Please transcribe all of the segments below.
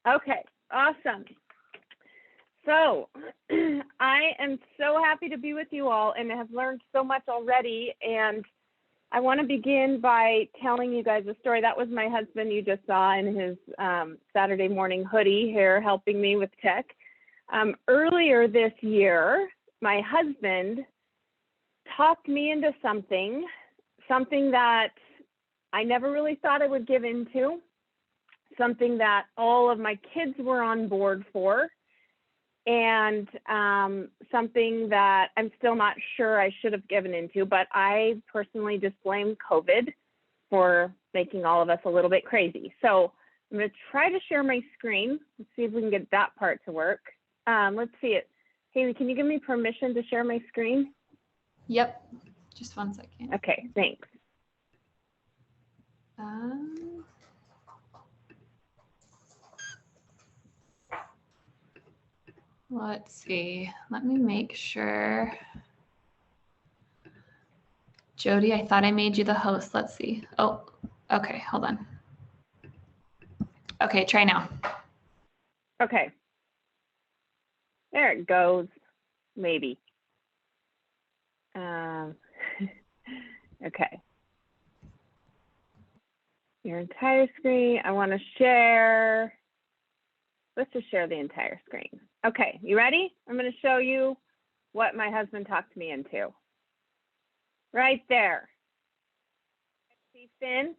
Okay, awesome. So I am so happy to be with you all and have learned so much already. And I want to begin by telling you guys a story. That was my husband you just saw in his Saturday morning hoodie here helping me with tech. Earlier this year, my husband talked me into something that I never really thought I would give into, something that all of my kids were on board for, and something that I'm still not sure I should have given into, but I personally just blame COVID for making all of us a little bit crazy. So I'm going to try to share my screen. Let's see if we can get that part to work. Let's see it. Haley, can you give me permission to share my screen? Yep. Just 1 second. Okay, thanks. Let's see. Let me make sure. Jody, I thought I made you the host. Let's see. Oh, okay. Hold on. Okay, try now. Okay. There it goes. Maybe. Okay. Your entire screen. I want to share. Let's just share the entire screen. Okay, you ready? I'm going to show you what my husband talked me into. Right there. See Finn?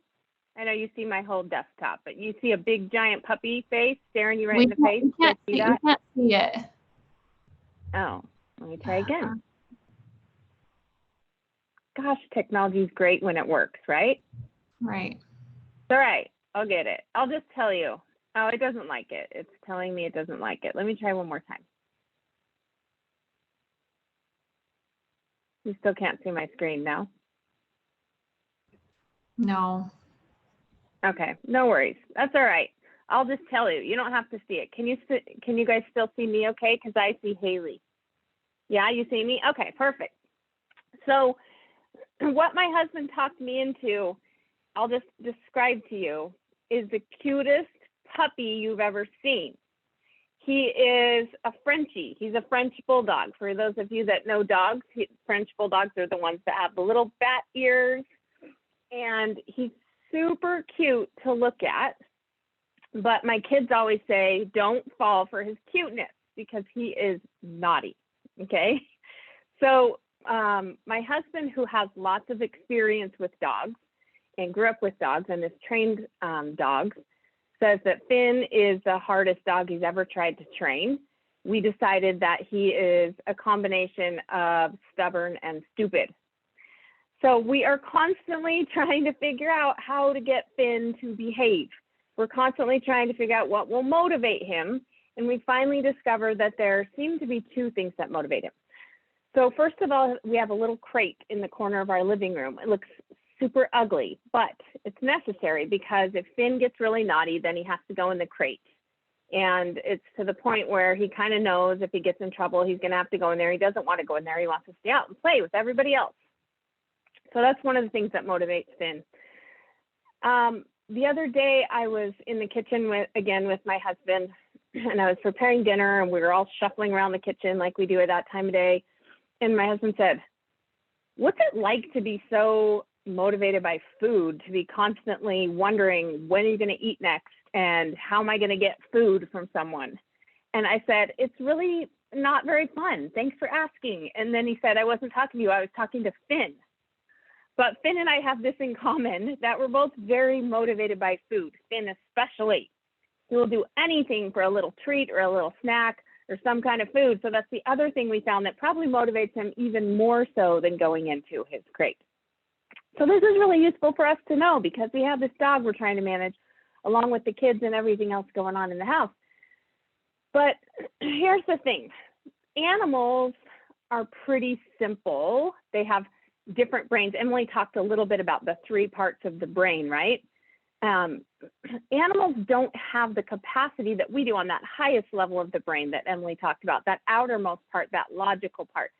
I know you see my whole desktop, but you see a big giant puppy face staring you right in the face. We can't see it. Oh, let me try again. Gosh, technology is great when it works, right? Right. All right, I'll get it. I'll just tell you. Oh, it doesn't like it. It's telling me it doesn't like it. Let me try one more time. You still can't see my screen now? No. Okay, no worries. That's all right. I'll just tell you. You don't have to see it. Can you guys still see me okay? Because I see Haley. Yeah, you see me? Okay, perfect. So what my husband talked me into, I'll just describe to you, is the cutest puppy you've ever seen. He is a Frenchie. He's a French bulldog. For those of you that know dogs, French bulldogs are the ones that have the little bat ears. And he's super cute to look at. But my kids always say, don't fall for his cuteness because he is naughty. Okay. So my husband, who has lots of experience with dogs and grew up with dogs and is trained dogs, says that Finn is the hardest dog he's ever tried to train. We decided that he is a combination of stubborn and stupid. So we are constantly trying to figure out how to get Finn to behave. We're constantly trying to figure out what will motivate him. And we finally discovered that there seem to be two things that motivate him. So first of all, we have a little crate in the corner of our living room. It looks super ugly, but it's necessary because if Finn gets really naughty, then he has to go in the crate. And it's to the point where he kind of knows if he gets in trouble, he's going to have to go in there. He doesn't want to go in there. He wants to stay out and play with everybody else. So that's one of the things that motivates Finn. The other day I was in the kitchen with my husband, and I was preparing dinner, and we were all shuffling around the kitchen like we do at that time of day. And my husband said, "What's it like to be so motivated by food, to be constantly wondering, when are you going to eat next? And how am I going to get food from someone?" And I said, "It's really not very fun. Thanks for asking." And then he said, "I wasn't talking to you. I was talking to Finn." But Finn and I have this in common, that we're both very motivated by food. Finn especially. He will do anything for a little treat or a little snack or some kind of food. So that's the other thing we found that probably motivates him even more so than going into his crate. So this is really useful for us to know because we have this dog we're trying to manage along with the kids and everything else going on in the house. But here's the thing. Animals are pretty simple. They have different brains. Emily talked a little bit about the 3 parts of the brain, right? Animals don't have the capacity that we do on that highest level of the brain that Emily talked about, that outermost part, that logical part.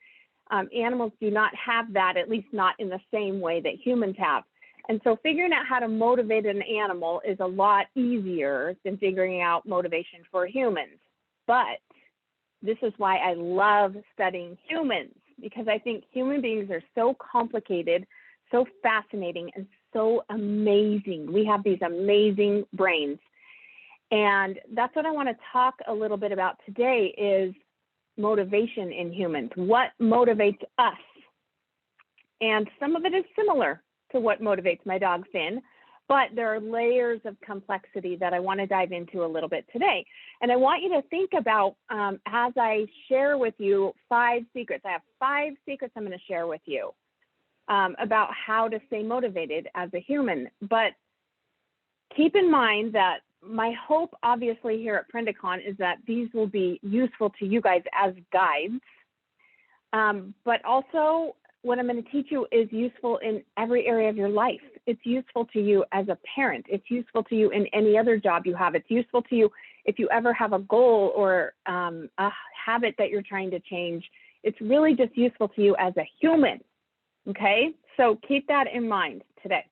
Animals do not have that, at least not in the same way that humans have. And so figuring out how to motivate an animal is a lot easier than figuring out motivation for humans. But this is why I love studying humans, because I think human beings are so complicated, so fascinating, and so amazing. We have these amazing brains. And that's what I want to talk a little bit about today is motivation in humans. What motivates us? And some of it is similar to what motivates my dog Finn, but there are layers of complexity that I want to dive into a little bit today. And I want you to think about, as I share with you 5 secrets, I have 5 secrets I'm going to share with you about how to stay motivated as a human. But keep in mind that my hope, obviously, here at PrendaCon is that these will be useful to you guys as guides, but also what I'm going to teach you is useful in every area of your life. It's useful to you as a parent. It's useful to you in any other job you have. It's useful to you if you ever have a goal or a habit that you're trying to change. It's really just useful to you as a human, okay? So keep that in mind today.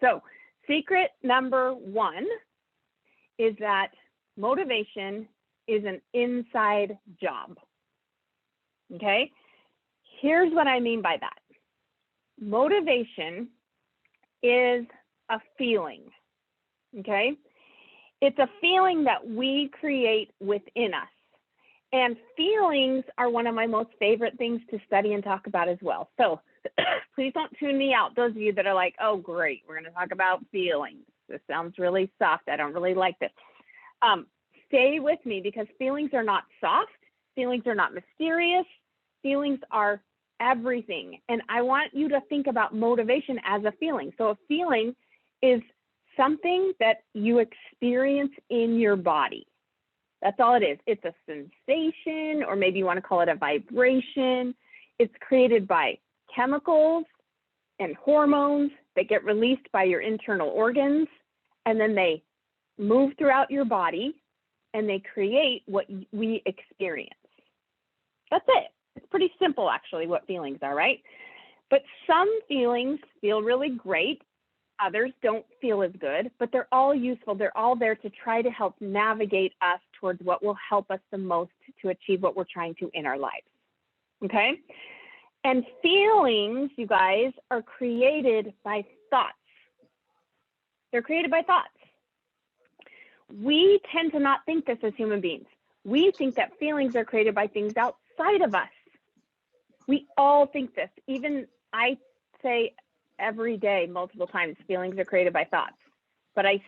So secret number 1 is that motivation is an inside job, okay? Here's what I mean by that. Motivation is a feeling, okay? It's a feeling that we create within us. And feelings are one of my most favorite things to study and talk about as well. So please don't tune me out, those of you that are like, oh, great, we're going to talk about feelings. This sounds really soft. I don't really like this. Stay with me, because feelings are not soft. Feelings are not mysterious. Feelings are everything. And I want you to think about motivation as a feeling. So a feeling is something that you experience in your body. That's all it is. It's a sensation, or maybe you want to call it a vibration. It's created by chemicals and hormones that get released by your internal organs, and then they move throughout your body and they create what we experience. That's it. It's pretty simple, actually, what feelings are, right? But some feelings feel really great. Others don't feel as good, but they're all useful. They're all there to try to help navigate us towards what will help us the most to achieve what we're trying to in our lives, okay? And feelings, you guys, are created by thoughts. They're created by thoughts. We tend to not think this as human beings. We think that feelings are created by things outside of us. We all think this. Even I say every day, multiple times, feelings are created by thoughts. But a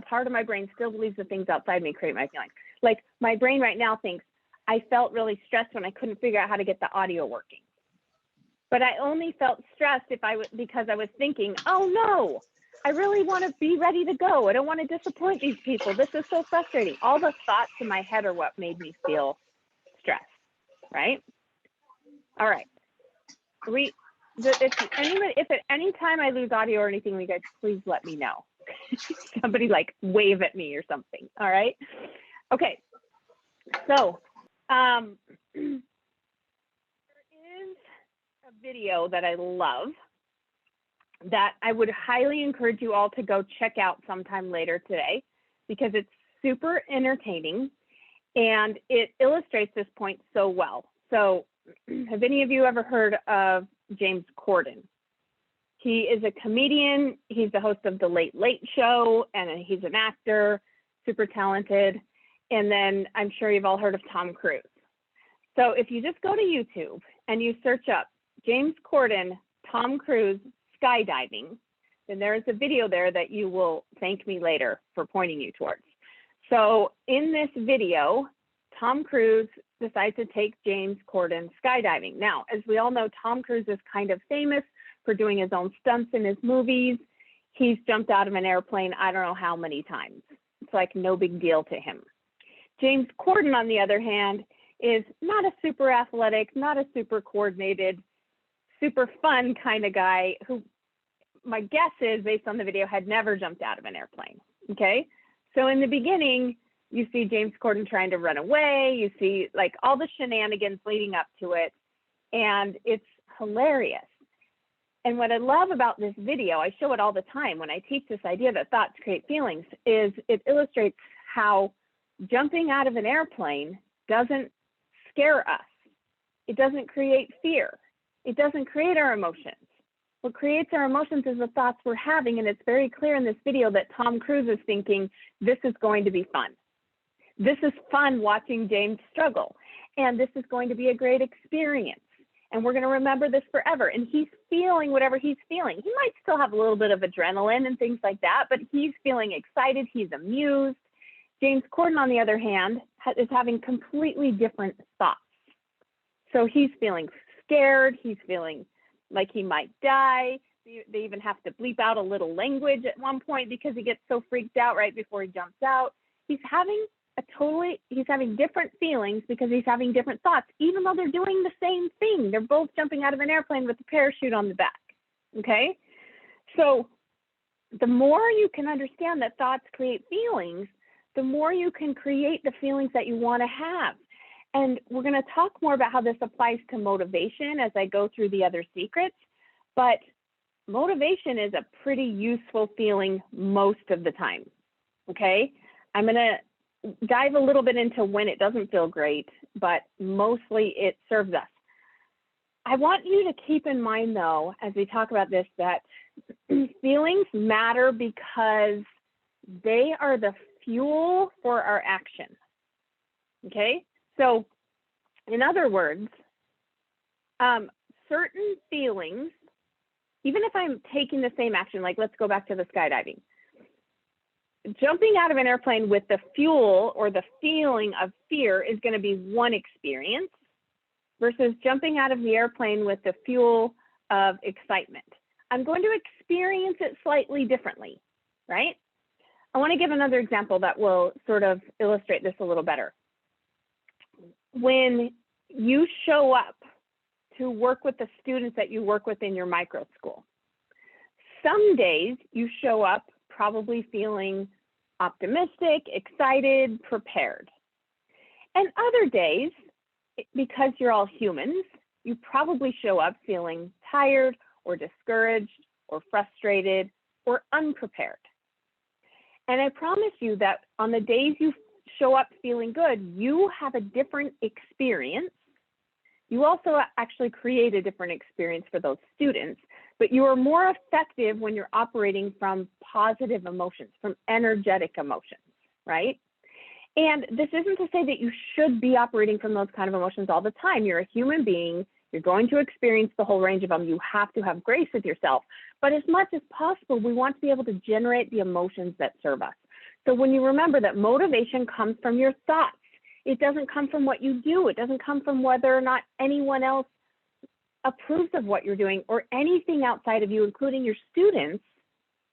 part of my brain still believes the things outside me create my feelings. Like my brain right now thinks, I felt really stressed when I couldn't figure out how to get the audio working. But I only felt stressed because I was thinking, oh no, I really want to be ready to go. I don't want to disappoint these people. This is so frustrating. All the thoughts in my head are what made me feel stressed, right? All right. If at any time I lose audio or anything, you guys, please let me know. Somebody like wave at me or something. All right. Okay. So there is a video that I love that I would highly encourage you all to go check out sometime later today, because it's super entertaining and it illustrates this point so well. So have any of you ever heard of James Corden? He is a comedian. He's the host of The Late Late Show, and he's an actor, super talented. And then I'm sure you've all heard of Tom Cruise. So if you just go to YouTube and you search up James Corden, Tom Cruise, skydiving, then there is a video there that you will thank me later for pointing you towards. So in this video, Tom Cruise decides to take James Corden skydiving. Now, as we all know, Tom Cruise is kind of famous for doing his own stunts in his movies. He's jumped out of an airplane I don't know how many times. It's like no big deal to him. James Corden, on the other hand, is not a super athletic, not a super coordinated, super fun kind of guy who, my guess is, based on the video, had never jumped out of an airplane, okay? So in the beginning, you see James Corden trying to run away. You see like all the shenanigans leading up to it, and it's hilarious. And what I love about this video, I show it all the time when I teach this idea that thoughts create feelings, is it illustrates how jumping out of an airplane doesn't scare us. It doesn't create fear. It doesn't create our emotions. What creates our emotions is the thoughts we're having, and it's very clear in this video that Tom Cruise is thinking, this is going to be fun. This is fun watching James struggle, and this is going to be a great experience, and we're going to remember this forever. And he's feeling whatever he's feeling. He might still have a little bit of adrenaline and things like that, but he's feeling excited. He's amused. James Corden, on the other hand, is having completely different thoughts. So he's feeling scared. He's feeling like he might die. They even have to bleep out a little language at one point because he gets so freaked out right before he jumps out. He's having different feelings because he's having different thoughts, even though they're doing the same thing. They're both jumping out of an airplane with a parachute on the back, okay? So the more you can understand that thoughts create feelings, the more you can create the feelings that you want to have. And we're going to talk more about how this applies to motivation as I go through the other secrets, but motivation is a pretty useful feeling most of the time, okay? I'm going to dive a little bit into when it doesn't feel great, but mostly it serves us. I want you to keep in mind, though, as we talk about this, that feelings matter because they are the fuel for our action, okay? So, in other words, certain feelings, even if I'm taking the same action, like let's go back to the skydiving, jumping out of an airplane with the fuel or the feeling of fear is going to be one experience versus jumping out of the airplane with the fuel of excitement. I'm going to experience it slightly differently, right? I want to give another example that will sort of illustrate this a little better. When you show up to work with the students that you work with in your micro school, some days you show up probably feeling optimistic, excited, prepared. And other days, because you're all humans, you probably show up feeling tired or discouraged or frustrated or unprepared. And I promise you that on the days you show up feeling good, you have a different experience. You also actually create a different experience for those students, but you are more effective when you're operating from positive emotions, from energetic emotions, right? And this isn't to say that you should be operating from those kind of emotions all the time. You're a human being. You're going to experience the whole range of them. You have to have grace with yourself. But as much as possible, we want to be able to generate the emotions that serve us. So when you remember that motivation comes from your thoughts, it doesn't come from what you do. It doesn't come from whether or not anyone else approves of what you're doing or anything outside of you, including your students.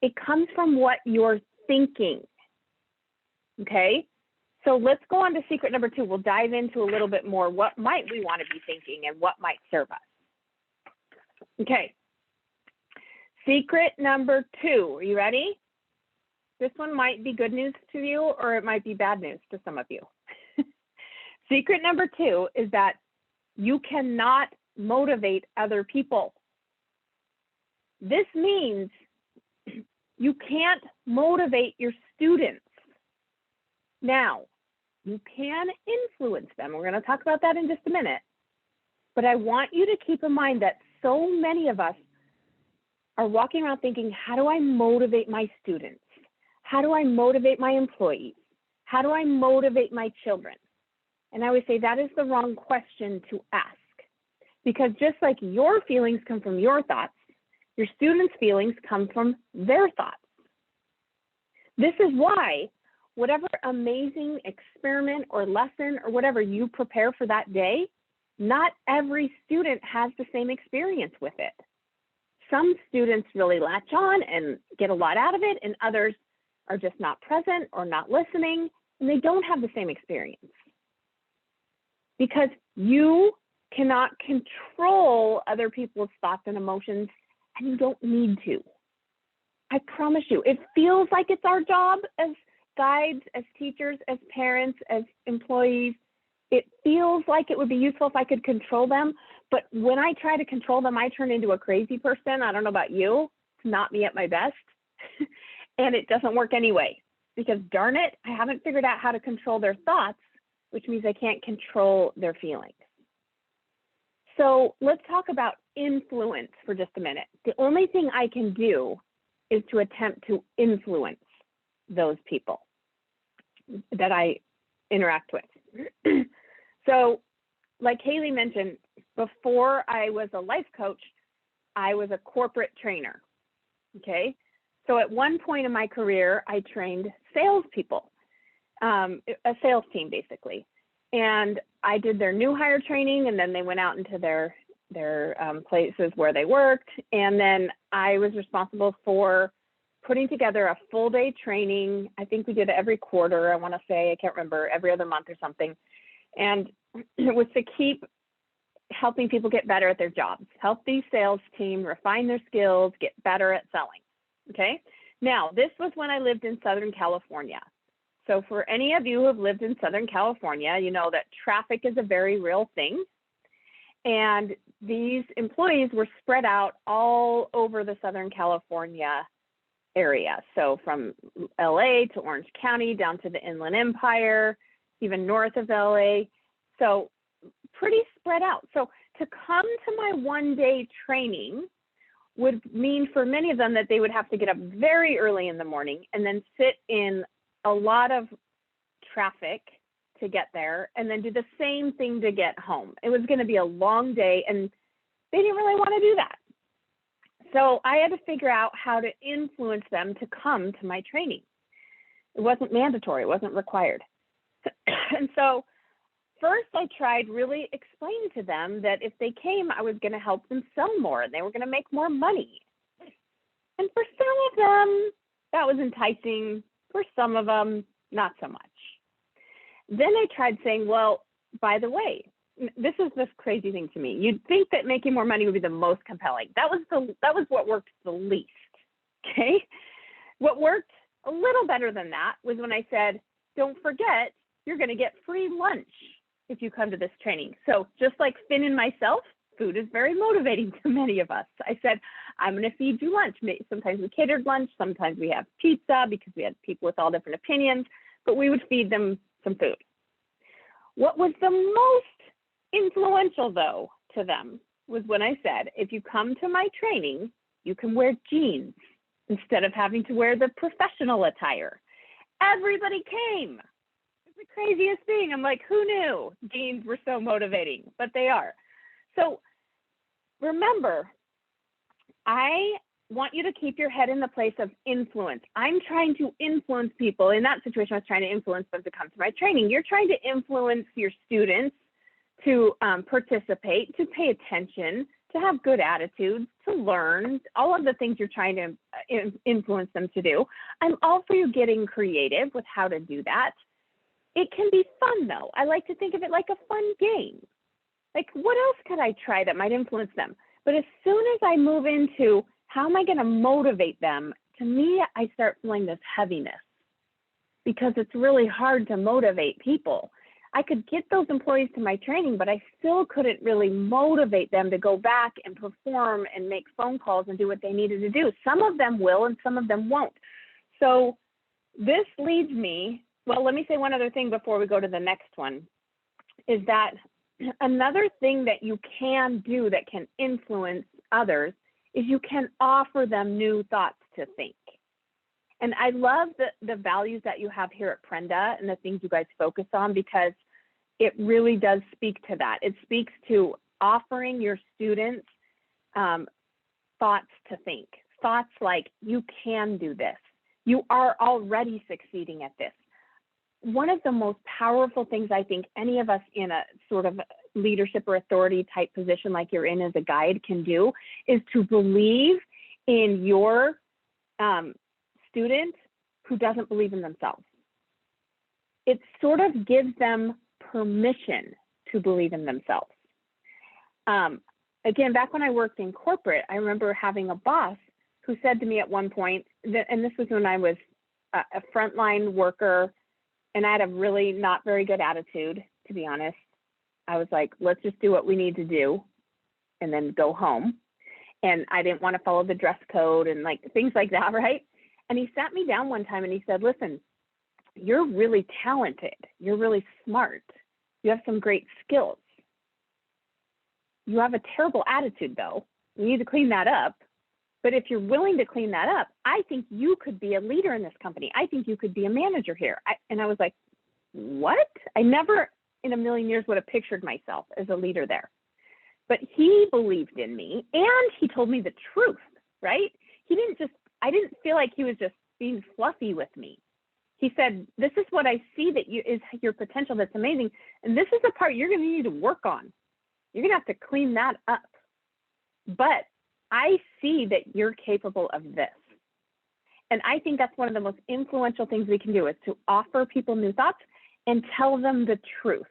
It comes from what you're thinking, okay? So let's go on to secret number 2. We'll dive into a little bit more what might we want to be thinking and what might serve us. Okay, secret number 2, are you ready? This one might be good news to you or it might be bad news to some of you. Secret number 2 is that you cannot motivate other people. This means you can't motivate your students. Now, you can influence them. We're going to talk about that in just a minute. But I want you to keep in mind that so many of us are walking around thinking, how do I motivate my students? How do I motivate my employees? How do I motivate my children? And I would say that is the wrong question to ask. Because just like your feelings come from your thoughts, your students' feelings come from their thoughts. This is why whatever amazing experiment or lesson or whatever you prepare for that day, not every student has the same experience with it. Some students really latch on and get a lot out of it, and others are just not present or not listening, and they don't have the same experience. Because you cannot control other people's thoughts and emotions, and you don't need to. I promise you, it feels like it's our job as guides, as teachers, as parents, as employees it feels like it would be useful if I could control them. But when I try to control them, I turn into a crazy person. I don't know about you. It's not me at my best. And it doesn't work anyway, because darn it, I haven't figured out how to control their thoughts, which means I can't control their feelings. So let's talk about influence for just a minute. The only thing I can do is to attempt to influence those people that I interact with. So like Haley mentioned, before I was a life coach, I was a corporate trainer, okay? So at one point in my career, I trained salespeople, a sales team basically. And I did their new hire training, and then they went out into their places where they worked. And then I was responsible for putting together a full day training. I think we did it every quarter, I want to say, I can't remember, every other month or something. And it was to keep helping people get better at their jobs, help these sales team refine their skills, get better at selling. Okay. Now, this was when I lived in Southern California. So for any of you who have lived in Southern California, you know that traffic is a very real thing. And these employees were spread out all over the Southern California area. So from LA to Orange County, down to the Inland Empire, even north of LA. So pretty spread out. So to come to my one-day training would mean for many of them that they would have to get up very early in the morning and then sit in a lot of traffic to get there, and then do the same thing to get home. It was going to be a long day, and they didn't really want to do that. So I had to figure out how to influence them to come to my training. It wasn't mandatory, it wasn't required. And so first I tried really explaining to them that if they came, I was going to help them sell more and they were going to make more money. And for some of them, that was enticing. For some of them, not so much. Then I tried saying, well, by the way, this is this crazy thing to me. You'd think that making more money would be the most compelling. That was what worked the least, okay? What worked a little better than that was when I said, don't forget, you're going to get free lunch if you come to this training. So just like Finn and myself, food is very motivating to many of us. I said, I'm going to feed you lunch. Sometimes we catered lunch. Sometimes we have pizza because we had people with all different opinions, but we would feed them some food. What was the most influential, though, to them was when I said, if you come to my training, you can wear jeans instead of having to wear the professional attire. Everybody came. It's the craziest thing. I'm like, who knew jeans were so motivating? But they are. So remember, I want you to keep your head in the place of influence. I'm trying to influence people. In that situation, I was trying to influence them to come to my training. You're trying to influence your students to participate, to pay attention, to have good attitudes, to learn, all of the things you're trying to influence them to do. I'm all for you getting creative with how to do that. It can be fun, though. I like to think of it like a fun game. Like, what else could I try that might influence them? But as soon as I move into how am I going to motivate them, to me, I start feeling this heaviness because it's really hard to motivate people. I could get those employees to my training, but I still couldn't really motivate them to go back and perform and make phone calls and do what they needed to do. Some of them will and some of them won't. So this leads me, well, let me say one other thing before we go to the next one, is that another thing that you can do that can influence others is you can offer them new thoughts to think. And I love the values that you have here at Prenda and the things you guys focus on, because it really does speak to that. It speaks to offering your students thoughts to think. Thoughts like, you can do this. You are already succeeding at this. One of the most powerful things I think any of us in a sort of leadership or authority type position like you're in as a guide can do is to believe in your student who doesn't believe in themselves. It sort of gives them permission to believe in themselves. Again, back when I worked in corporate, I remember having a boss who said to me at one point, and this was when I was a frontline worker, and I had a really not very good attitude to be honest. I was like, let's just do what we need to do and then go home. And I didn't want to follow the dress code and like things like that, right? And he sat me down one time and he said, listen, you're really talented. You're really smart. You have some great skills. You have a terrible attitude though. You need to clean that up. But if you're willing to clean that up, I think you could be a leader in this company. I think you could be a manager here. And I was like, what? I never in a million years would have pictured myself as a leader there. But he believed in me and he told me the truth, right? I didn't feel like he was just being fluffy with me. He said, this is what I see that is your potential that's amazing. And this is the part you're going to need to work on. You're going to have to clean that up. But I see that you're capable of this. And I think that's one of the most influential things we can do is to offer people new thoughts and tell them the truth,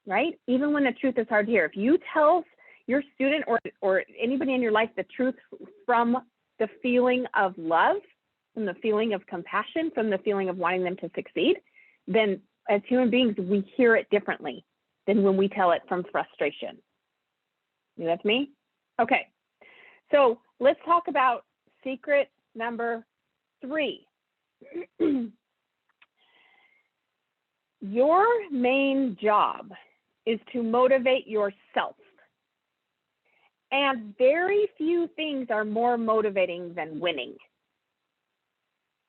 right? Even when the truth is hard to hear. If you tell your student or anybody in your life the truth from the feeling of love, from the feeling of compassion, from the feeling of wanting them to succeed, then as human beings, we hear it differently than when we tell it from frustration. You with me? Okay, so let's talk about secret number 3. Your main job is to motivate yourself. And very few things are more motivating than winning.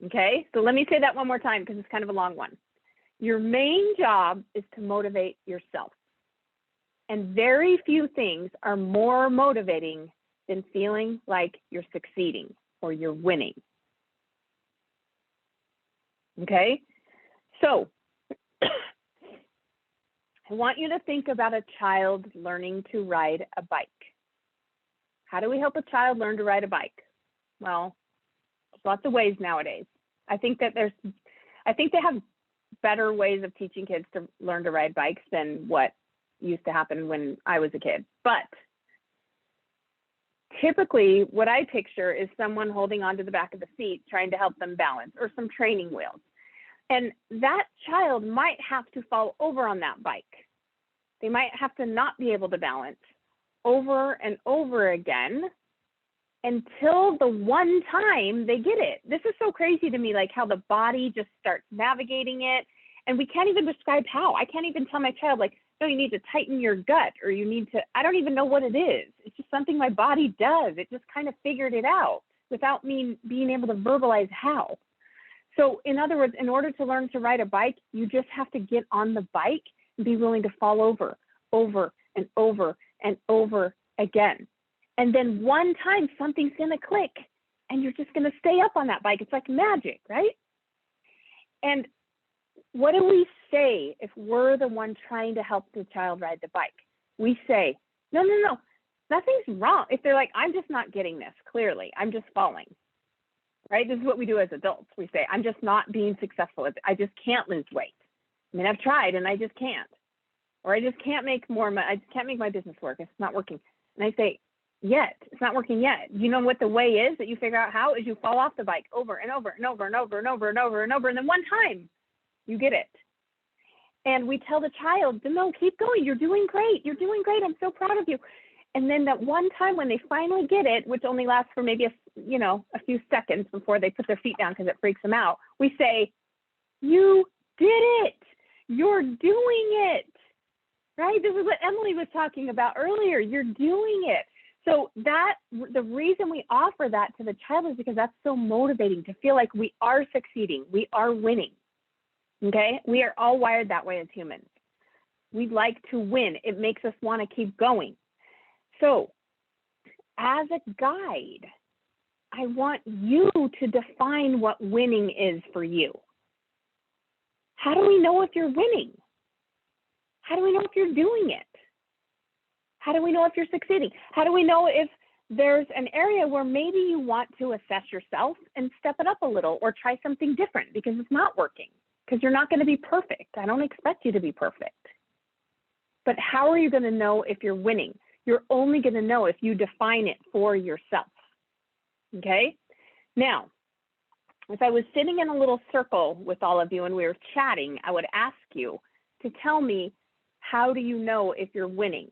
Okay, so let me say that one more time because it's kind of a long one. Your main job is to motivate yourself. And very few things are more motivating than feeling like you're succeeding or you're winning. Okay, so I want you to think about a child learning to ride a bike. How do we help a child learn to ride a bike? Well, there's lots of ways nowadays. I think they have better ways of teaching kids to learn to ride bikes than what used to happen when I was a kid. But typically what I picture is someone holding onto the back of the seat trying to help them balance, or some training wheels. And that child might have to fall over on that bike. They might have to not be able to balance over and over again until the one time they get it. This is so crazy to me, like how the body just starts navigating it. And we can't even describe how. I can't even tell my child, like, no, you need to tighten your gut, or you need to, I don't even know what it is. It's just something my body does. It just kind of figured it out without me being able to verbalize how. So in other words, in order to learn to ride a bike, you just have to get on the bike and be willing to fall over and over and over again. And then one time something's going to click and you're just going to stay up on that bike. It's like magic, right? And what do we say if we're the one trying to help the child ride the bike? We say, no, nothing's wrong. If they're like, I'm just not getting this, clearly, I'm just falling, right? This is what we do as adults. We say, I'm just not being successful. I just can't lose weight. I mean, I've tried and I just can't. Or I just can't make more money. I just can't make my business work. It's not working. And I say, it's not working yet. You know what the way is that you figure out how is you fall off the bike over and over and over and over and over and over and over. And then one time you get it. And we tell the child, no, keep going. You're doing great. You're doing great. I'm so proud of you. And then that one time when they finally get it, which only lasts for maybe a few seconds before they put their feet down because it freaks them out, we say, you did it. You're doing it. Right? This is what Emily was talking about earlier. You're doing it. So the reason we offer that to the child is because that's so motivating to feel like we are succeeding. We are winning. Okay? We are all wired that way as humans. We like to win. It makes us want to keep going. So as a guide, I want you to define what winning is for you. How do we know if you're winning? How do we know if you're doing it? How do we know if you're succeeding? How do we know if there's an area where maybe you want to assess yourself and step it up a little or try something different because it's not working? Because you're not going to be perfect. I don't expect you to be perfect. But how are you going to know if you're winning? You're only going to know if you define it for yourself. Okay? Now, if I was sitting in a little circle with all of you and we were chatting, I would ask you to tell me how do you know if you're winning?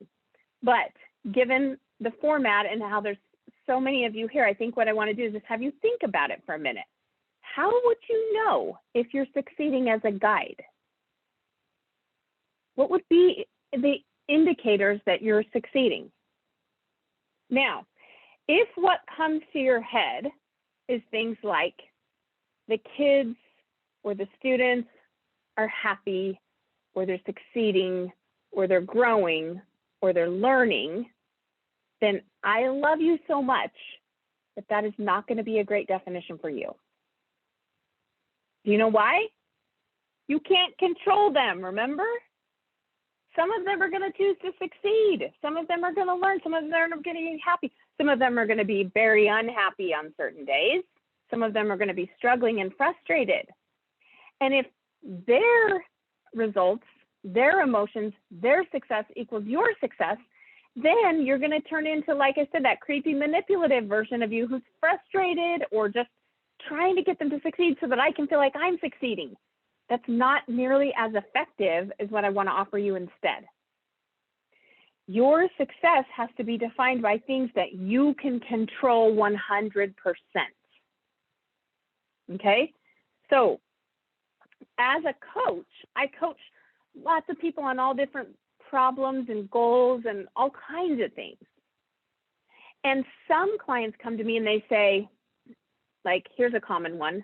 But given the format and how there's so many of you here, I think what I want to do is just have you think about it for a minute. How would you know if you're succeeding as a guide? What would be the indicators that you're succeeding? Now, if what comes to your head is things like the kids or the students are happy, or they're succeeding, or they're growing, or they're learning, then I love you so much that that is not going to be a great definition for you. Do you know why? You can't control them, remember? Some of them are going to choose to succeed. Some of them are going to learn. Some of them are going to be happy. Some of them are going to be very unhappy on certain days. Some of them are going to be struggling and frustrated. And if their results, their emotions, their success equals your success, then you're going to turn into, like I said, that creepy manipulative version of you who's frustrated or just trying to get them to succeed so that I can feel like I'm succeeding. That's not nearly as effective as what I want to offer you instead. Your success has to be defined by things that you can control 100%. Okay? So, as a coach, I coach lots of people on all different problems and goals and all kinds of things. And some clients come to me and they say, like, here's a common one.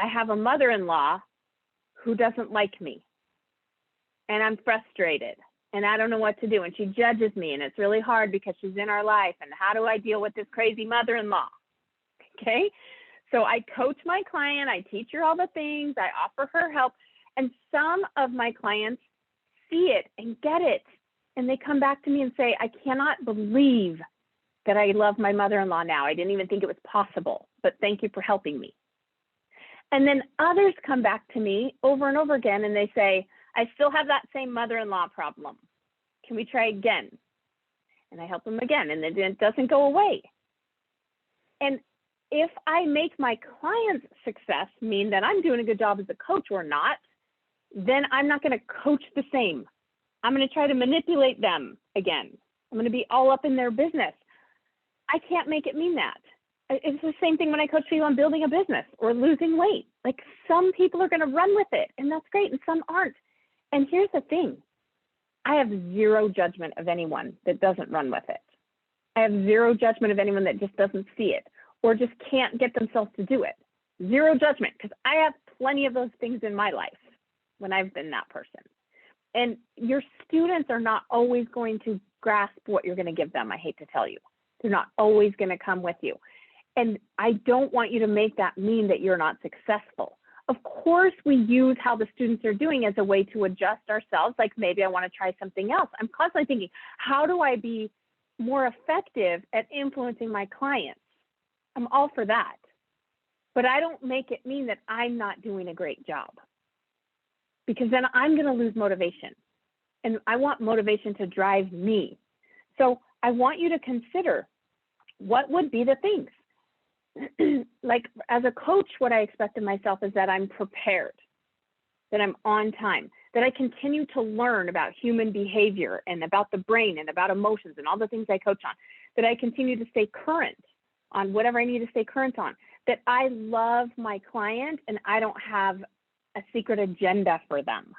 I have a mother-in-law who doesn't like me, and I'm frustrated, and I don't know what to do, and she judges me, and it's really hard because she's in our life, and how do I deal with this crazy mother-in-law? Okay? So I coach my client, I teach her all the things, I offer her help, and some of my clients see it and get it, and they come back to me and say, I cannot believe that I love my mother-in-law now. I didn't even think it was possible, but thank you for helping me. And then others come back to me over and over again, and they say, I still have that same mother-in-law problem. Can we try again? And I help them again, and then it doesn't go away. And if I make my client's success mean that I'm doing a good job as a coach or not, then I'm not going to coach the same. I'm going to try to manipulate them again. I'm going to be all up in their business. I can't make it mean that. It's the same thing when I coach people on building a business or losing weight. Like, some people are going to run with it, and that's great, and some aren't. And here's the thing. I have zero judgment of anyone that doesn't run with it. I have zero judgment of anyone that just doesn't see it or just can't get themselves to do it. Zero judgment, because I have plenty of those things in my life when I've been that person. And your students are not always going to grasp what you're going to give them, I hate to tell you. They're not always going to come with you. And I don't want you to make that mean that you're not successful. Of course, we use how the students are doing as a way to adjust ourselves. Like, maybe I want to try something else. I'm constantly thinking, how do I be more effective at influencing my clients? I'm all for that. But I don't make it mean that I'm not doing a great job, because then I'm going to lose motivation. And I want motivation to drive me. So I want you to consider, what would be the things? Like, as a coach, what I expect of myself is that I'm prepared, that I'm on time, that I continue to learn about human behavior and about the brain and about emotions and all the things I coach on, that I continue to stay current on whatever I need to stay current on, that I love my client and I don't have a secret agenda for them,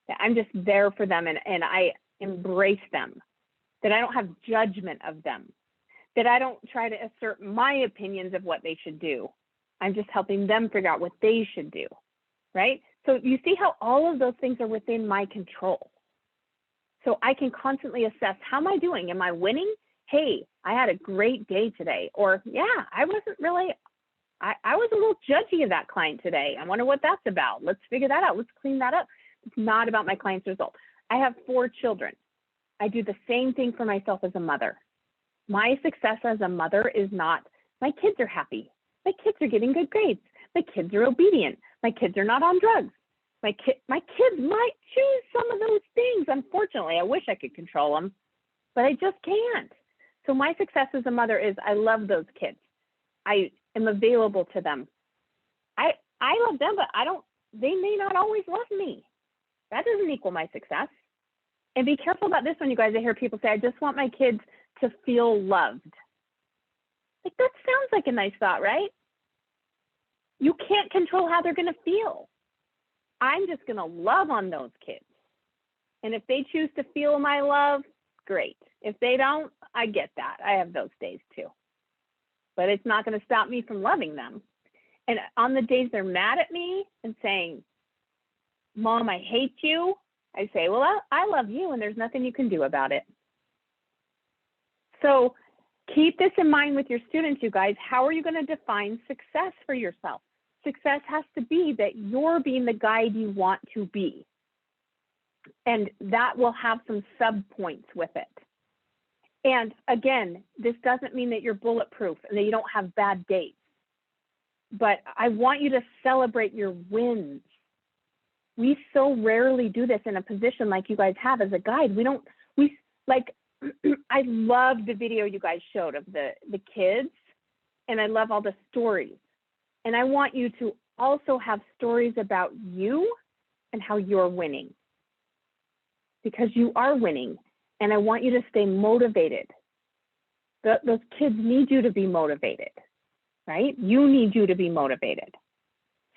that I'm just there for them and I embrace them, that I don't have judgment of them, that I don't try to assert my opinions of what they should do. I'm just helping them figure out what they should do, right? So you see how all of those things are within my control. So I can constantly assess, how am I doing? Am I winning? Hey, I had a great day today. Or, yeah, I wasn't really, I was a little judgy of that client today. I wonder what that's about. Let's figure that out. Let's clean that up. It's not about my client's result. I have 4 children. I do the same thing for myself as a mother. My success as a mother is not, my kids are happy. My kids are getting good grades. My kids are obedient. My kids are not on drugs. My kids might choose some of those things. Unfortunately, I wish I could control them, but I just can't. So my success as a mother is, I love those kids. I am available to them. I love them, but they may not always love me. That doesn't equal my success. And be careful about this one, you guys. I hear people say, I just want my kids to feel loved. Like, that sounds like a nice thought, right? You can't control how they're going to feel. I'm just going to love on those kids. And if they choose to feel my love, great. If they don't, I get that. I have those days too. But it's not going to stop me from loving them. And on the days they're mad at me and saying, Mom, I hate you, I say, well, I love you and there's nothing you can do about it. So keep this in mind with your students, you guys. How are you going to define success for yourself? Success has to be that you're being the guide you want to be. And that will have some sub-points with it. And again, this doesn't mean that you're bulletproof and that you don't have bad days. But I want you to celebrate your wins. We so rarely do this in a position like you guys have as a guide. I love the video you guys showed of the kids, and I love all the stories. And I want you to also have stories about you and how you're winning. Because you are winning, and I want you to stay motivated. Those kids need you to be motivated, right? You need you to be motivated.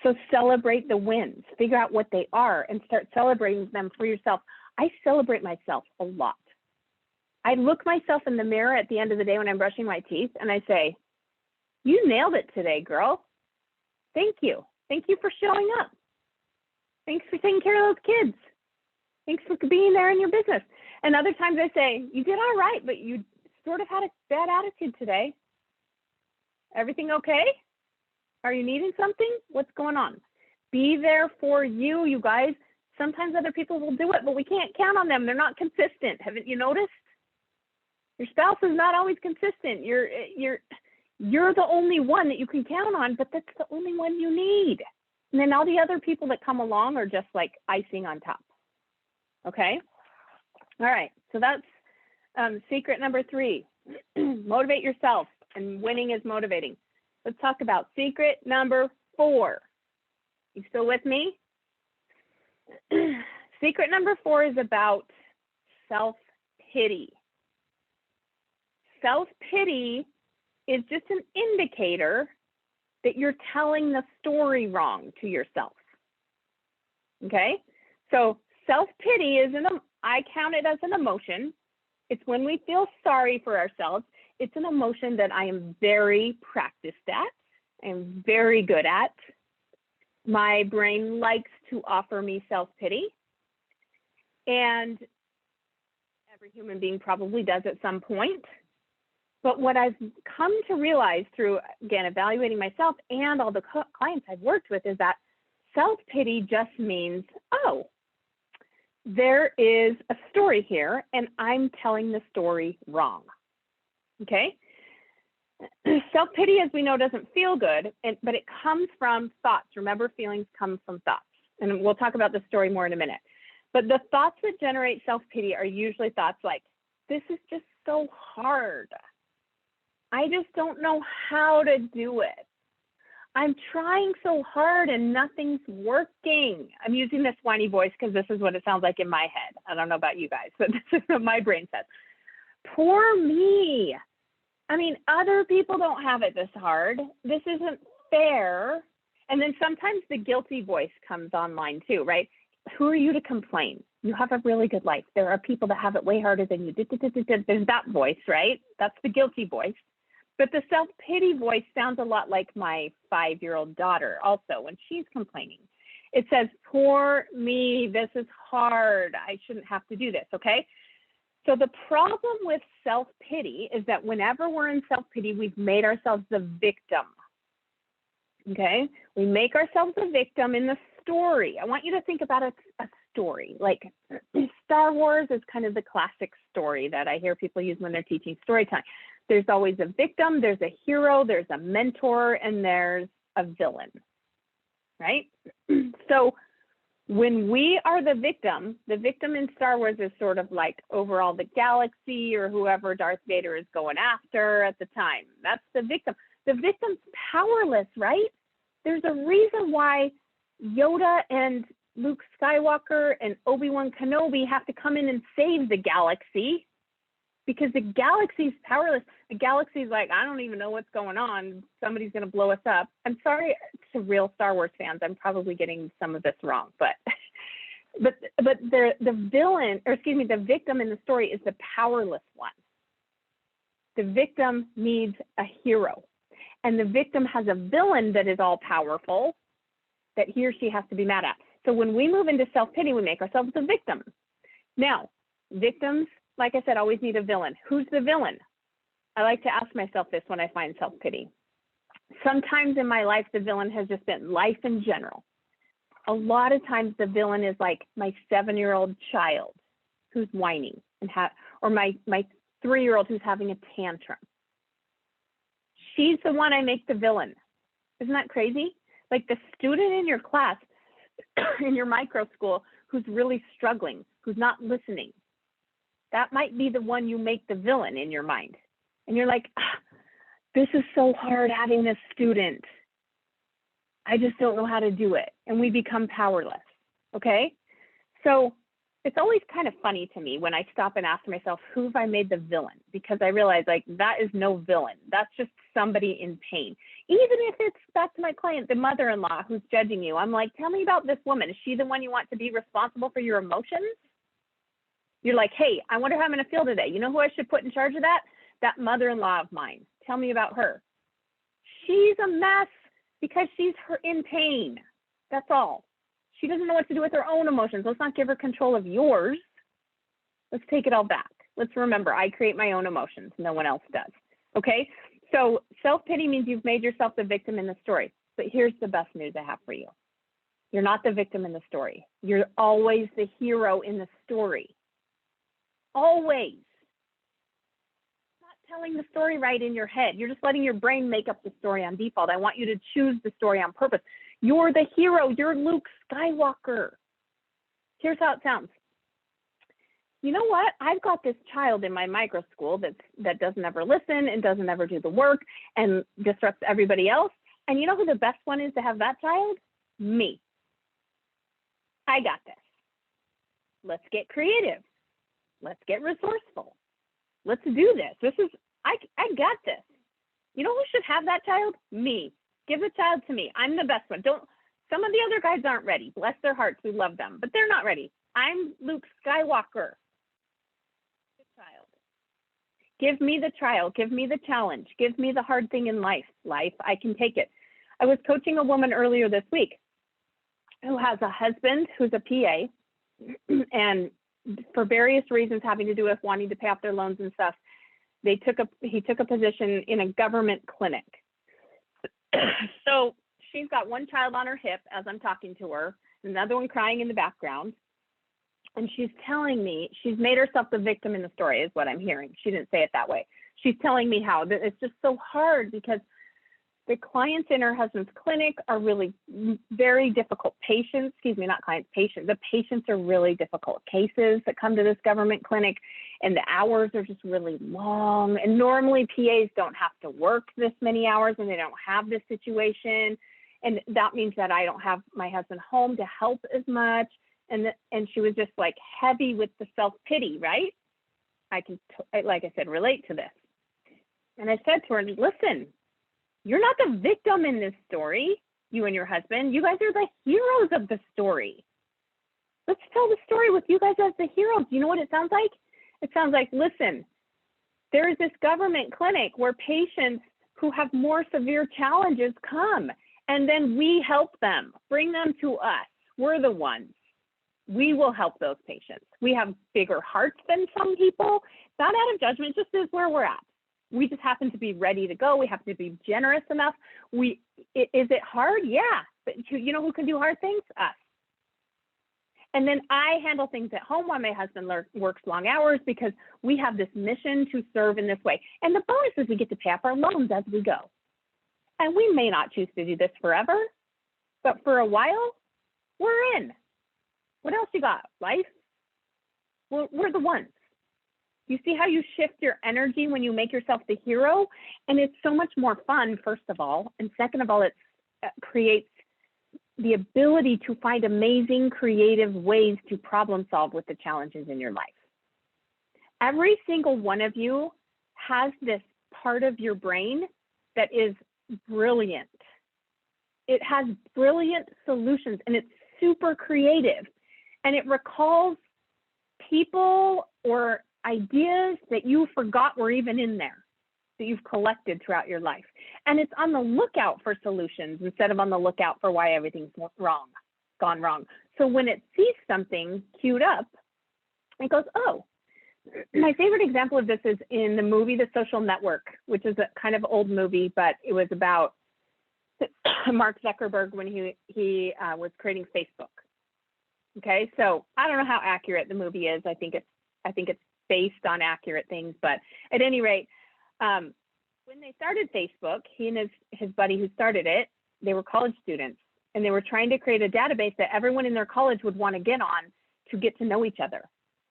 So celebrate the wins, figure out what they are, and start celebrating them for yourself. I celebrate myself a lot. I look myself in the mirror at the end of the day when I'm brushing my teeth, and I say, you nailed it today, girl. Thank you. Thank you for showing up. Thanks for taking care of those kids. Thanks for being there in your business. And other times I say, you did all right, but you sort of had a bad attitude today. Everything okay? Are you needing something? What's going on? Be there for you, you guys. Sometimes other people will do it, but we can't count on them. They're not consistent. Haven't you noticed? Your spouse is not always consistent. You're the only one that you can count on, but that's the only one you need. And then all the other people that come along are just like icing on top. Okay? All right. So that's secret number 3. Motivate yourself, and winning is motivating. Let's talk about secret number 4. You still with me? Secret number 4 is about self-pity. Self-pity is just an indicator that you're telling the story wrong to yourself. Okay? So self-pity is I count it as an emotion. It's when we feel sorry for ourselves. It's an emotion that I am very practiced at and very good at. My brain likes to offer me self-pity. And every human being probably does at some point. But what I've come to realize through, again, evaluating myself and all the clients I've worked with is that self-pity just means, oh, there is a story here and I'm telling the story wrong. Okay? Self-pity, as we know, doesn't feel good, but it comes from thoughts. Remember, feelings come from thoughts. And we'll talk about the story more in a minute. But the thoughts that generate self-pity are usually thoughts like, this is just so hard. I just don't know how to do it. I'm trying so hard and nothing's working. I'm using this whiny voice because this is what it sounds like in my head. I don't know about you guys, but this is what my brain says. Poor me. I mean, other people don't have it this hard. This isn't fair. And then sometimes the guilty voice comes online too, right? Who are you to complain? You have a really good life. There are people that have it way harder than you. There's that voice, right? That's the guilty voice. But the self-pity voice sounds a lot like my 5-year-old daughter also when she's complaining. It says, poor me, this is hard. I shouldn't have to do this, okay? So the problem with self-pity is that whenever we're in self-pity, we've made ourselves the victim, okay? We make ourselves the victim in the story. I want you to think about a story. Like Star Wars is kind of the classic story that I hear people use when they're teaching storytelling. There's always a victim, there's a hero, there's a mentor, and there's a villain, right? So when we are the victim in Star Wars is sort of like overall the galaxy or whoever Darth Vader is going after at the time. That's the victim. The victim's powerless, right? There's a reason why Yoda and Luke Skywalker and Obi-Wan Kenobi have to come in and save the galaxy because the galaxy's powerless. The galaxy's like, I don't even know what's going on. Somebody's going to blow us up. I'm sorry to real Star Wars fans. I'm probably getting some of this wrong, but the villain, or excuse me, the victim in the story is the powerless one. The victim needs a hero, and the victim has a villain that is all powerful that he or she has to be mad at. So when we move into self-pity, we make ourselves the victim. Now, victims, like I said, always need a villain. Who's the villain? I like to ask myself this when I find self-pity. Sometimes in my life, the villain has just been life in general. A lot of times the villain is like my 7-year-old child who's whining or my 3-year-old who's having a tantrum. She's the one I make the villain. Isn't that crazy? Like the student in your class, in your micro school, who's really struggling, who's not listening. That might be the one you make the villain in your mind. And you're like, this is so hard having this student. I just don't know how to do it. And we become powerless, okay? So it's always kind of funny to me when I stop and ask myself, who have I made the villain? Because I realize like that is no villain. That's just somebody in pain. Even if it's back to my client, the mother-in-law who's judging you. I'm like, tell me about this woman. Is she the one you want to be responsible for your emotions? You're like, hey, I wonder how I'm going to feel today. You know who I should put in charge of that? That mother-in-law of mine. Tell me about her. She's a mess because she's in pain. That's all. She doesn't know what to do with her own emotions. Let's not give her control of yours. Let's take it all back. Let's remember, I create my own emotions. No one else does. Okay? So self-pity means you've made yourself the victim in the story. But here's the best news I have for you. You're not the victim in the story. You're always the hero in the story. Always. Not telling the story right in your head. You're just letting your brain make up the story on default. I want you to choose the story on purpose. You're the hero. You're Luke Skywalker. Here's how it sounds. You know what? I've got this child in my micro school that doesn't ever listen and doesn't ever do the work and disrupts everybody else. And you know who the best one is to have that child? Me. I got this. Let's get creative. Let's get resourceful. Let's do this. I got this. You know who should have that child? Me. Give the child to me. I'm the best one. Some of the other guys aren't ready. Bless their hearts. We love them, but they're not ready. I'm Luke Skywalker. The child. Give me the trial. Give me the challenge. Give me the hard thing in life. I can take it. I was coaching a woman earlier this week who has a husband who's a PA, and for various reasons having to do with wanting to pay off their loans and stuff, he took a position in a government clinic. So she's got one child on her hip as I'm talking to her, another one crying in the background. And she's telling me she's made herself the victim in the story is what I'm hearing. She didn't say it that way. She's telling me how it's just so hard because the clients in her husband's clinic are really very difficult patients. Excuse me, not clients, patients. The patients are really difficult cases that come to this government clinic, and the hours are just really long. And normally PAs don't have to work this many hours, and they don't have this situation. And that means that I don't have my husband home to help as much. And she was just like heavy with the self-pity, right? I can, like I said, relate to this. And I said to her, listen, you're not the victim in this story, you and your husband. You guys are the heroes of the story. Let's tell the story with you guys as the heroes. You know what it sounds like? It sounds like, listen, there is this government clinic where patients who have more severe challenges come, and then we help them, bring them to us. We're the ones. We will help those patients. We have bigger hearts than some people. Not out of judgment, just is where we're at. We just happen to be ready to go. We have to be generous enough. Is it hard? Yeah. But you know who can do hard things? Us. And then I handle things at home while my husband works long hours because we have this mission to serve in this way. And the bonus is we get to pay off our loans as we go. And we may not choose to do this forever, but for a while, we're in. What else you got? Life? We're the ones. You see how you shift your energy when you make yourself the hero? And it's so much more fun, first of all. And second of all, it creates the ability to find amazing, creative ways to problem solve with the challenges in your life. Every single one of you has this part of your brain that is brilliant. It has brilliant solutions, and it's super creative, and it recalls people or ideas that you forgot were even in there, that you've collected throughout your life. And it's on the lookout for solutions instead of on the lookout for why everything's gone wrong. So when it sees something queued up, it goes, oh. My favorite example of this is in the movie The Social Network, which is a kind of old movie, but it was about Mark Zuckerberg when he was creating Facebook. Okay, so I don't know how accurate the movie is. I think it's based on accurate things, but at any rate, when they started Facebook, he and his buddy who started it, they were college students, and they were trying to create a database that everyone in their college would want to get on to get to know each other,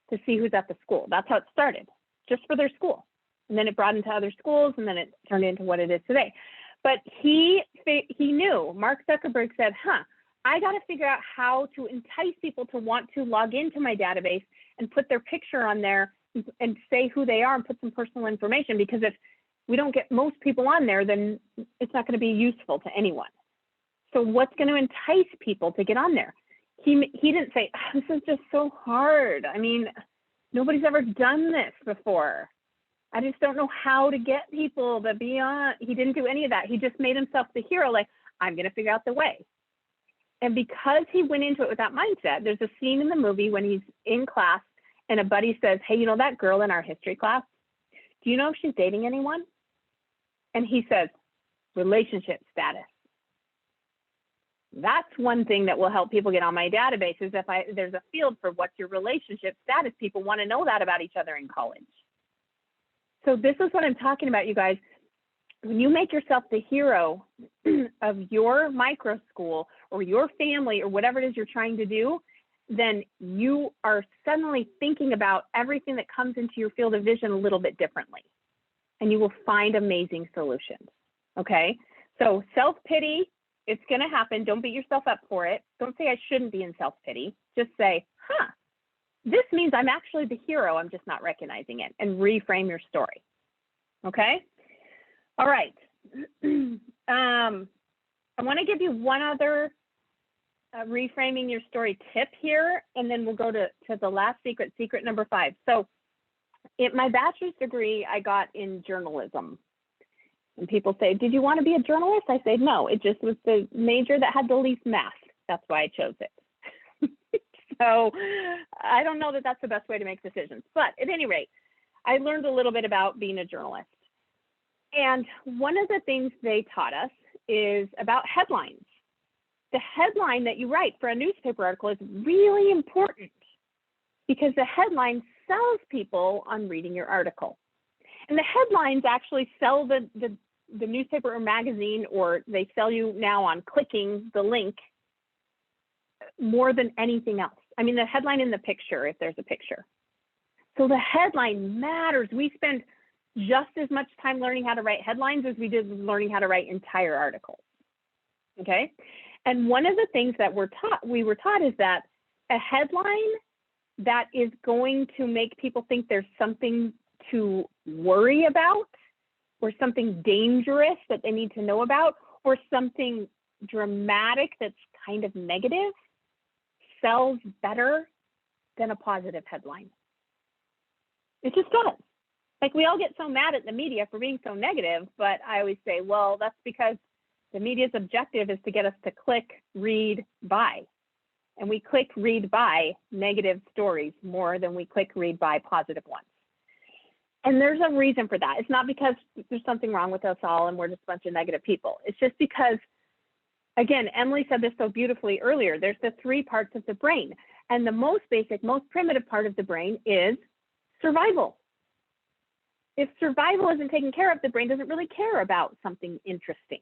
to see who's at the school. That's how it started, just for their school. And then it broadened to other schools, and then it turned into what it is today. But he knew, Mark Zuckerberg said, I got to figure out how to entice people to want to log into my database and put their picture on there and say who they are and put some personal information, because if we don't get most people on there, then it's not going to be useful to anyone. So what's going to entice people to get on there? He didn't say, this is just so hard. I mean, nobody's ever done this before. I just don't know how to get people to be on. He didn't do any of that. He just made himself the hero, like, I'm going to figure out the way. And because he went into it with that mindset, there's a scene in the movie when he's in class and a buddy says, hey, you know that girl in our history class? Do you know if she's dating anyone? And he says, relationship status. That's one thing that will help people get on my database, is if there's a field for what's your relationship status. People want to know that about each other in college. So this is what I'm talking about, you guys. When you make yourself the hero of your micro school or your family or whatever it is you're trying to do, then you are suddenly thinking about everything that comes into your field of vision a little bit differently, and you will find amazing solutions. Okay, so self-pity, it's going to happen. Don't beat yourself up for it. Don't say I shouldn't be in self-pity. Just say, this means I'm actually the hero. I'm just not recognizing it, and reframe your story. Okay. All right. I want to give you one other reframing your story tip here, and then we'll go to the last secret number 5. So in my bachelor's degree, I got in journalism. And people say, did you want to be a journalist? I say, no, it just was the major that had the least math. That's why I chose it. So I don't know that that's the best way to make decisions. But at any rate, I learned a little bit about being a journalist. And one of the things they taught us is about headlines. The headline that you write for a newspaper article is really important, because the headline sells people on reading your article. And the headlines actually sell the newspaper or magazine, or they sell you now on clicking the link more than anything else. I mean, the headline in the picture, if there's a picture. So the headline matters. We spend just as much time learning how to write headlines as we did learning how to write entire articles. Okay. And one of the things that we were taught is that a headline that is going to make people think there's something to worry about, or something dangerous that they need to know about, or something dramatic that's kind of negative, sells better than a positive headline. It just does. Like, we all get so mad at the media for being so negative, but I always say, well, that's because the media's objective is to get us to click, read, buy. And we click, read, buy negative stories more than we click, read, buy positive ones. And there's a reason for that. It's not because there's something wrong with us all and we're just a bunch of negative people. It's just because, again, Emily said this so beautifully earlier, there's the 3 parts of the brain. And the most basic, most primitive part of the brain is survival. If survival isn't taken care of, the brain doesn't really care about something interesting.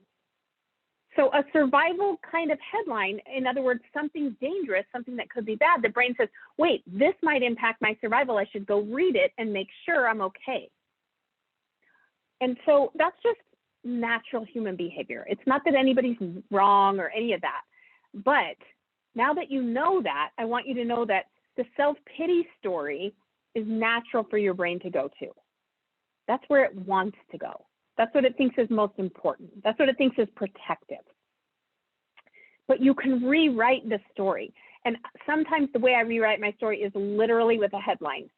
So a survival kind of headline, in other words, something dangerous, something that could be bad, the brain says, wait, this might impact my survival. I should go read it and make sure I'm okay. And so that's just natural human behavior. It's not that anybody's wrong or any of that. But now that you know that, I want you to know that the self-pity story is natural for your brain to go to. That's where it wants to go. That's what it thinks is most important. That's what it thinks is protective. But you can rewrite the story. And sometimes the way I rewrite my story is literally with a headline.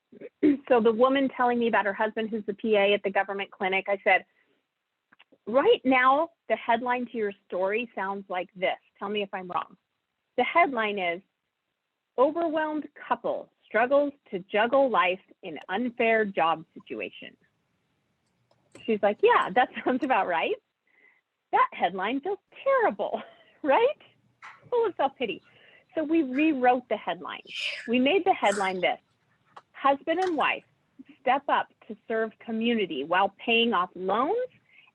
So the woman telling me about her husband who's the PA at the government clinic, I said, right now, the headline to your story sounds like this. Tell me if I'm wrong. The headline is, overwhelmed couple struggles to juggle life in unfair job situation. She's like, yeah, that sounds about right. That headline feels terrible, right? Full of self-pity. So we rewrote the headline. We made the headline this: husband and wife step up to serve community while paying off loans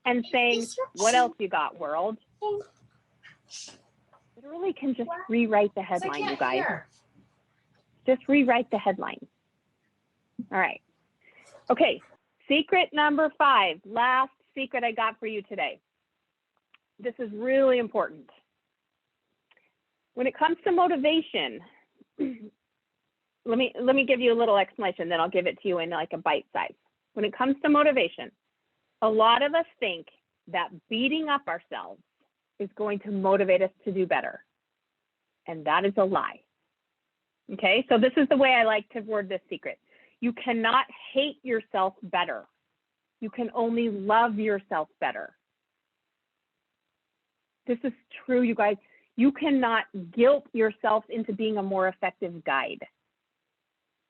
and saying, what else you got, world? Literally can just rewrite the headline, you guys. Just rewrite the headline. All right. Okay, secret number 5, last secret I got for you today. This is really important. When it comes to motivation, let me give you a little explanation, then I'll give it to you in like a bite size. When it comes to motivation, a lot of us think that beating up ourselves is going to motivate us to do better. And that is a lie. Okay, so this is the way I like to word this secret. You cannot hate yourself better. You can only love yourself better. This is true, you guys. You cannot guilt yourself into being a more effective guide.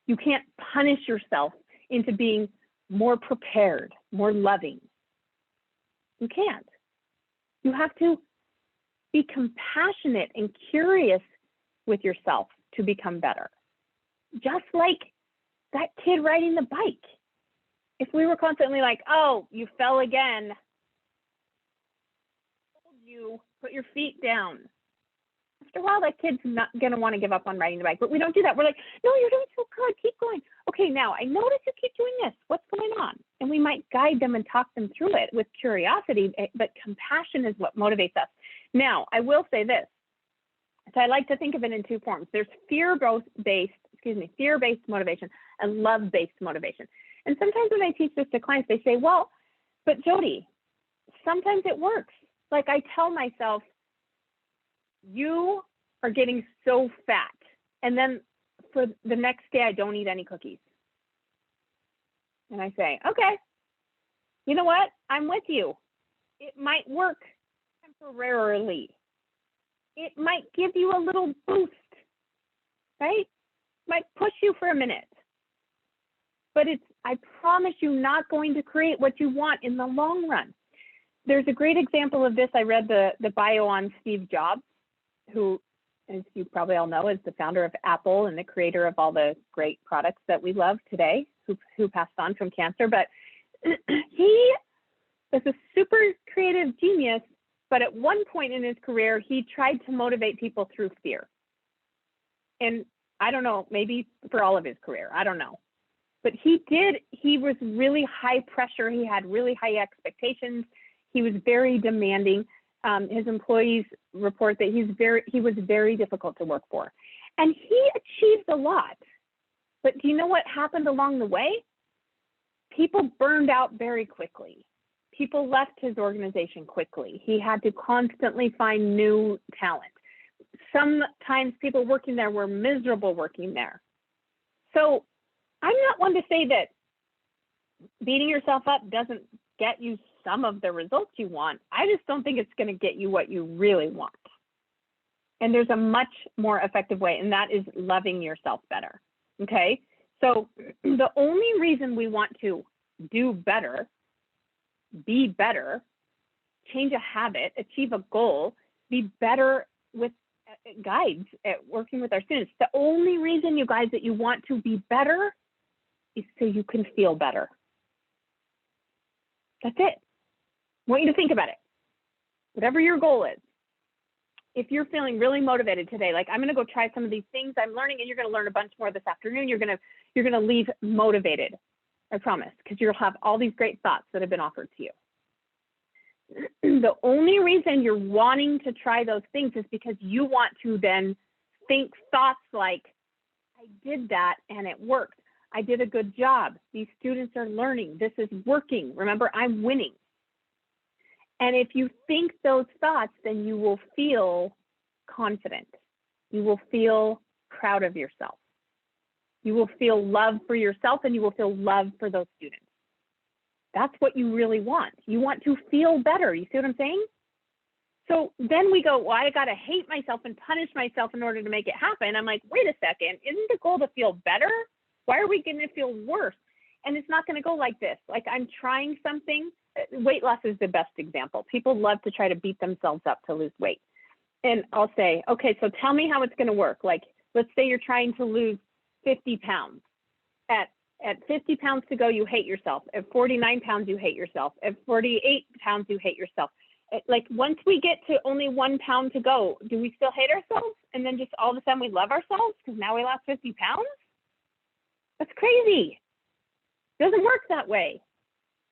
You can't punish yourself into being more prepared, more loving. You can't. You have to be compassionate and curious with yourself to become better. Just like that kid riding the bike. If we were constantly like, oh, you fell again, you put your feet down. After a while, that kid's not going to want to give up on riding the bike, but we don't do that. We're like, no, you're doing so good. Keep going. Okay, now I notice you keep doing this. What's going on? And we might guide them and talk them through it with curiosity, but compassion is what motivates us. Now, I will say this. So I like to think of it in 2 forms. There's fear-based motivation and love-based motivation. And sometimes when I teach this to clients, they say, well, but Jody, sometimes it works. Like I tell myself, you are getting so fat. And then for the next day, I don't eat any cookies. And I say, okay, you know what? I'm with you. It might work temporarily. It might give you a little boost, right? Might push you for a minute. But it's, I promise you, not going to create what you want in the long run. There's a great example of this. I read the bio on Steve Jobs, who, as you probably all know, is the founder of Apple and the creator of all the great products that we love today, who passed on from cancer. But he was a super creative genius, but at one point in his career, he tried to motivate people through fear. And I don't know, maybe for all of his career, I don't know. But he was really high pressure. He had really high expectations. He was very demanding. His employees report that he was very difficult to work for. And he achieved a lot. But do you know what happened along the way? People burned out very quickly. People left his organization quickly. He had to constantly find new talent. Sometimes people working there were miserable working there. So I'm not one to say that beating yourself up doesn't get you some of the results you want. I just don't think it's going to get you what you really want. And there's a much more effective way, and that is loving yourself better. Okay? So the only reason we want to do better, be better, change a habit, achieve a goal, be better with guides at working with our students. The only reason, you guys, that you want to be better is so you can feel better. That's it. I want you to think about it. Whatever your goal is, if you're feeling really motivated today, like I'm going to go try some of these things I'm learning, and you're going to learn a bunch more this afternoon, you're going to leave motivated, I promise, because you'll have all these great thoughts that have been offered to you. The only reason you're wanting to try those things is because you want to then think thoughts like, I did that and it worked. I did a good job. These students are learning. This is working. Remember, I'm winning. And if you think those thoughts, then you will feel confident. You will feel proud of yourself. You will feel love for yourself, and you will feel love for those students. That's what you really want. You want to feel better. You see what I'm saying? So then we go, well, I got to hate myself and punish myself in order to make it happen. I'm like, wait a second, isn't the goal to feel better? Why are we going to feel worse? And it's not going to go like this. Like, I'm trying something. Weight loss is the best example. People love to try to beat themselves up to lose weight. And I'll say, okay, so tell me how it's going to work. Like, let's say you're trying to lose 50 pounds. At 50 pounds to go, you hate yourself. At 49 pounds, you hate yourself. At 48 pounds, you hate yourself. Like, once we get to only 1 pound to go, do we still hate ourselves? And then just all of a sudden we love ourselves because now we lost 50 pounds? That's crazy. It doesn't work that way.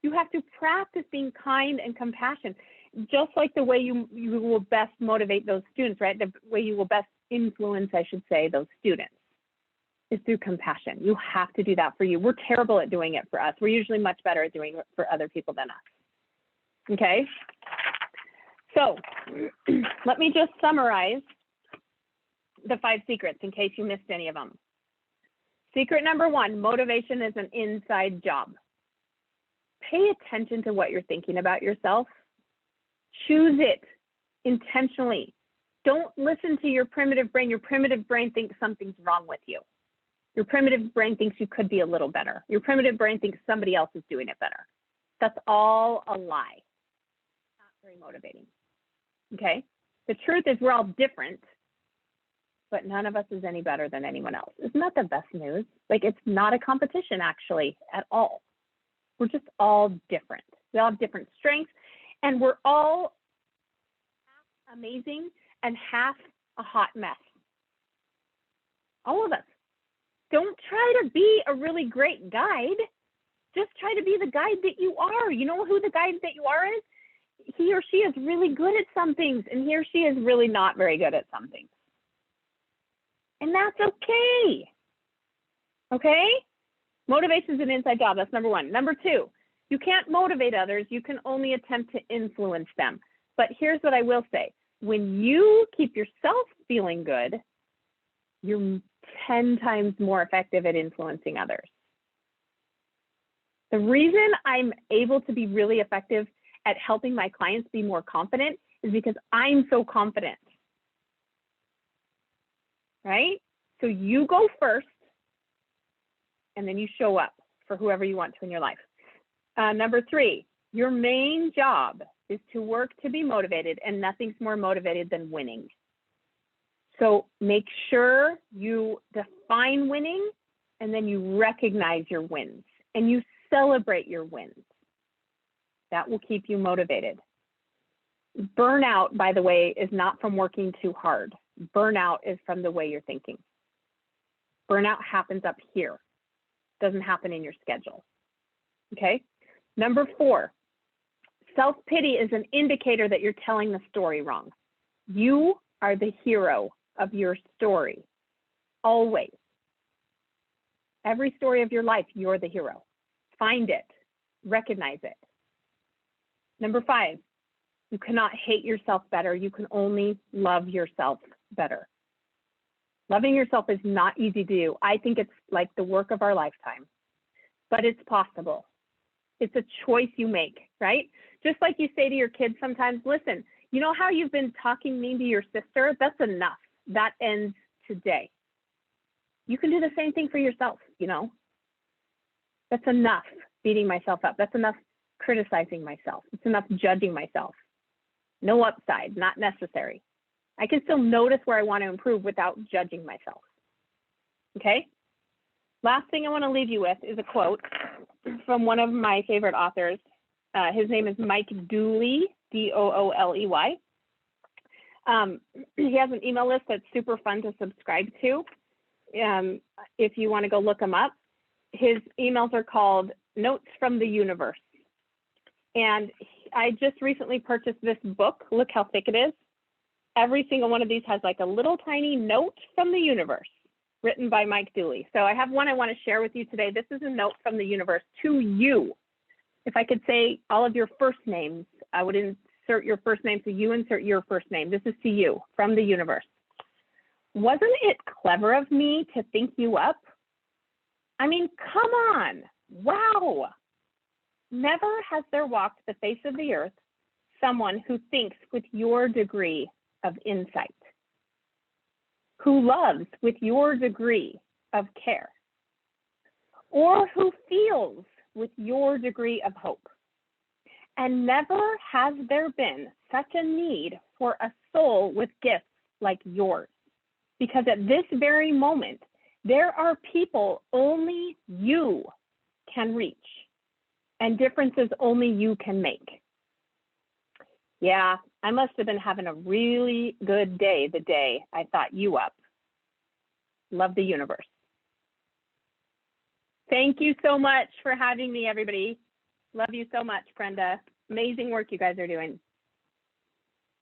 You have to practice being kind and compassionate, just like the way you will best motivate those students, right? The way you will best influence, I should say, those students is through compassion. You have to do that for you. We're terrible at doing it for us. We're usually much better at doing it for other people than us. Okay? So let me just summarize the 5 secrets in case you missed any of them. Secret number 1, motivation is an inside job. Pay attention to what you're thinking about yourself. Choose it intentionally. Don't listen to your primitive brain. Your primitive brain thinks something's wrong with you. Your primitive brain thinks you could be a little better. Your primitive brain thinks somebody else is doing it better. That's all a lie. Not very motivating. Okay? The truth is we're all different, but none of us is any better than anyone else. Isn't that the best news? Like, it's not a competition actually at all. We're just all different. We all have different strengths, and we're all half amazing and half a hot mess. All of us. Don't try to be a really great guide. Just try to be the guide that you are. You know who the guide that you are is? He or she is really good at some things, and he or she is really not very good at some things. And that's okay. Okay? Motivation is an inside job. That's number 1. Number 2, you can't motivate others. You can only attempt to influence them. But here's what I will say. When you keep yourself feeling good, you're 10 times more effective at influencing others. The reason I'm able to be really effective at helping my clients be more confident is because I'm so confident. Right? So you go first, and then you show up for whoever you want to in your life. Number 3, your main job is to work to be motivated, and nothing's more motivated than winning. So make sure you define winning, and then you recognize your wins, and you celebrate your wins. That will keep you motivated. Burnout, by the way, is not from working too hard. Burnout is from the way you're thinking. Burnout happens up here. It doesn't happen in your schedule. Okay? Number 4, self-pity is an indicator that you're telling the story wrong. You are the hero of your story. Always. Every story of your life, you're the hero. Find it. Recognize it. Number 5, you cannot hate yourself better. You can only love yourself better. Loving yourself is not easy to do. I think it's like the work of our lifetime, but it's possible. It's a choice you make, right? Just like you say to your kids sometimes, listen, you know how you've been talking mean to your sister? That's enough. That ends today. You can do the same thing for yourself, you know? That's enough beating myself up. That's enough criticizing myself. It's enough judging myself. No upside, not necessary. I can still notice where I want to improve without judging myself. Okay? Last thing I want to leave you with is a quote from one of my favorite authors. His name is Mike Dooley, D-O-O-L-E-Y. He has an email list that's super fun to subscribe to. If you want to go look him up, his emails are called Notes from the Universe. And I just recently purchased this book. Look how thick it is. Every single one of these has like a little tiny note from the universe written by Mike Dooley. So I have one I want to share with you today. This is a note from the universe to you. If I could say all of your first names, I would insert your first name, so you insert your first name. This is to you from the universe. Wasn't it clever of me to think you up? I mean, come on. Wow. Never has there walked the face of the earth someone who thinks with your degree of insight, who loves with your degree of care, or who feels with your degree of hope. And never has there been such a need for a soul with gifts like yours. Because at this very moment, there are people only you can reach and differences only you can make. Yeah, I must have been having a really good day the day I thought you up. Love the universe. Thank you so much for having me, everybody. Love you so much, Prenda. Amazing work you guys are doing.